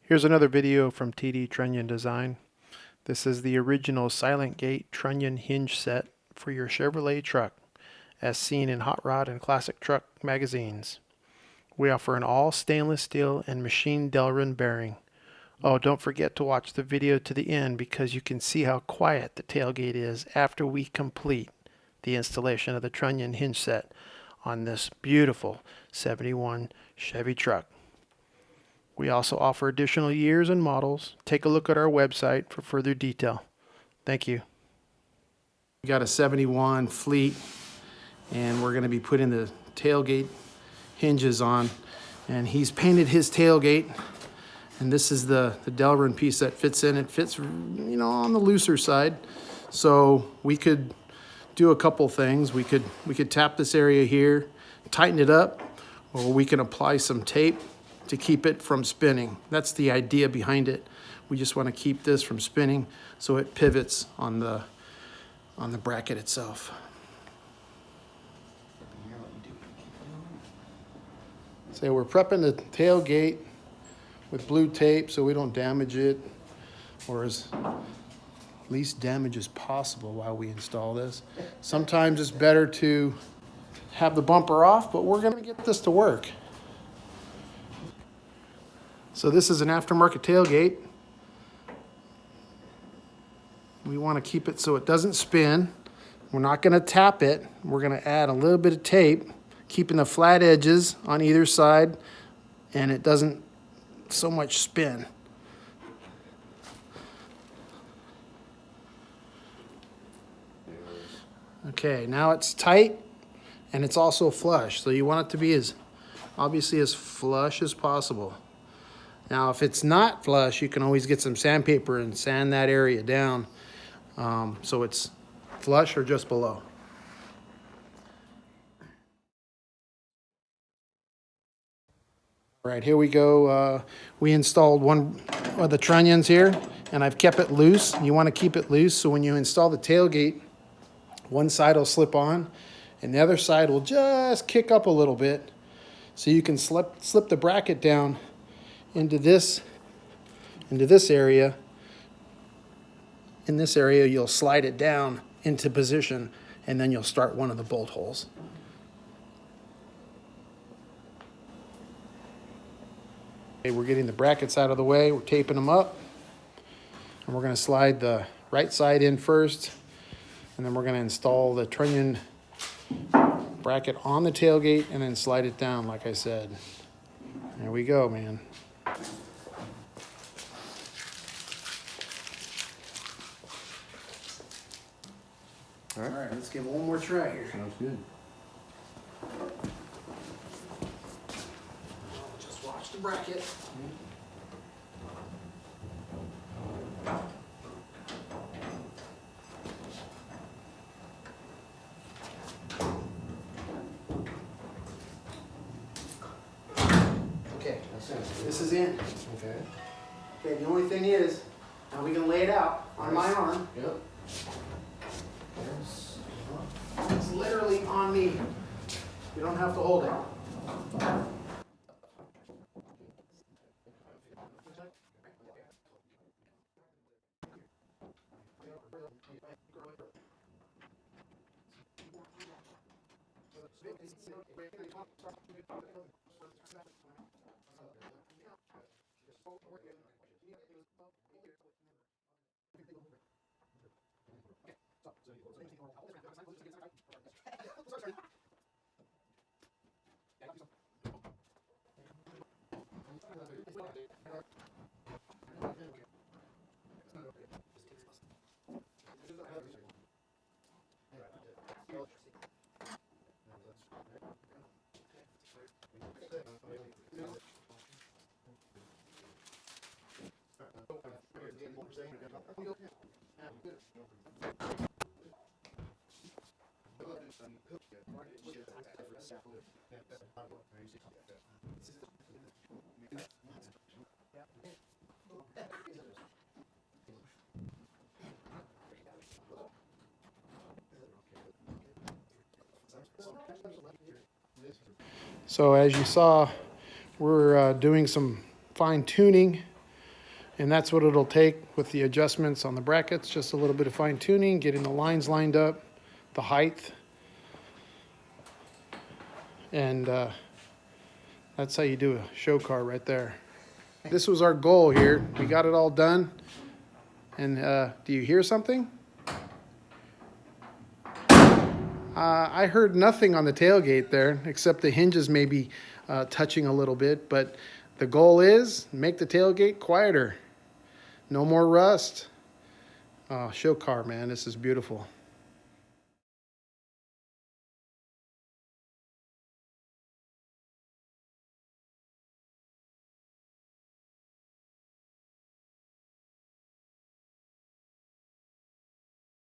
Here's another video from TD Trunnion Design. This is the original Silent Gate Trunnion hinge set for your Chevrolet truck, as seen in Hotrod and Classic truck magazines. We offer an all stainless steel and machined Delrin bearing. Oh, don't forget to watch the video to the end because you can see how quiet the tailgate is after we complete the installation of the Trunnion hinge set on this beautiful 71 Chevy truck. We also offer additional years and models. Take a look at our website for further detail. Thank you. We got a 71 Fleet, and we're going to be putting the tailgate hinges on. And he's painted his tailgate, and this is the Delrin piece that fits in. It fits, on the looser side. So we could do a couple things. We could tap this area here, tighten it up, or we can apply some tape to keep it from spinning. That's the idea behind it. We just want to keep this from spinning so it pivots on the bracket itself. So we're prepping the tailgate with blue tape so we don't damage it, or as least damage as possible while we install this. Sometimes it's better to have the bumper off, but we're gonna get this to work. So this is an aftermarket tailgate. We want to keep it so it doesn't spin. We're not going to tap it. We're going to add a little bit of tape, keeping the flat edges on either side, and it doesn't so much spin. Okay, now it's tight and it's also flush. So you want it to be obviously as flush as possible. Now, if it's not flush, you can always get some sandpaper and sand that area down so it's flush or just below. All right, here we go. We installed one of the trunnions here, and I've kept it loose. You want to keep it loose so when you install the tailgate, one side will slip on, and the other side will just kick up a little bit, so you can slip the bracket down into this area. In this area, you'll slide it down into position, and then you'll start one of the bolt holes. Okay, we're getting the brackets out of the way. We're taping them up, and we're going to slide the right side in first, and then we're going to install the trunnion bracket on the tailgate and then slide it down like I said. There we go, man. All right, let's give it one more try here. Sounds good. Just watch the bracket. Okay, this is in. Okay. Okay, the only thing is, now we can lay it out on my arm. Yep. It's literally on me. You don't have to hold it. So as you saw, we're doing some fine tuning And that's what it'll take with the adjustments on the brackets, just a little bit of fine tuning, getting the lines lined up, the height. And that's how you do a show car right there. This was our goal here. We got it all done. And do you hear something? I heard nothing on the tailgate there, except the hinges maybe touching a little bit. But the goal is make the tailgate quieter. No more rust. Show car, man. This is beautiful.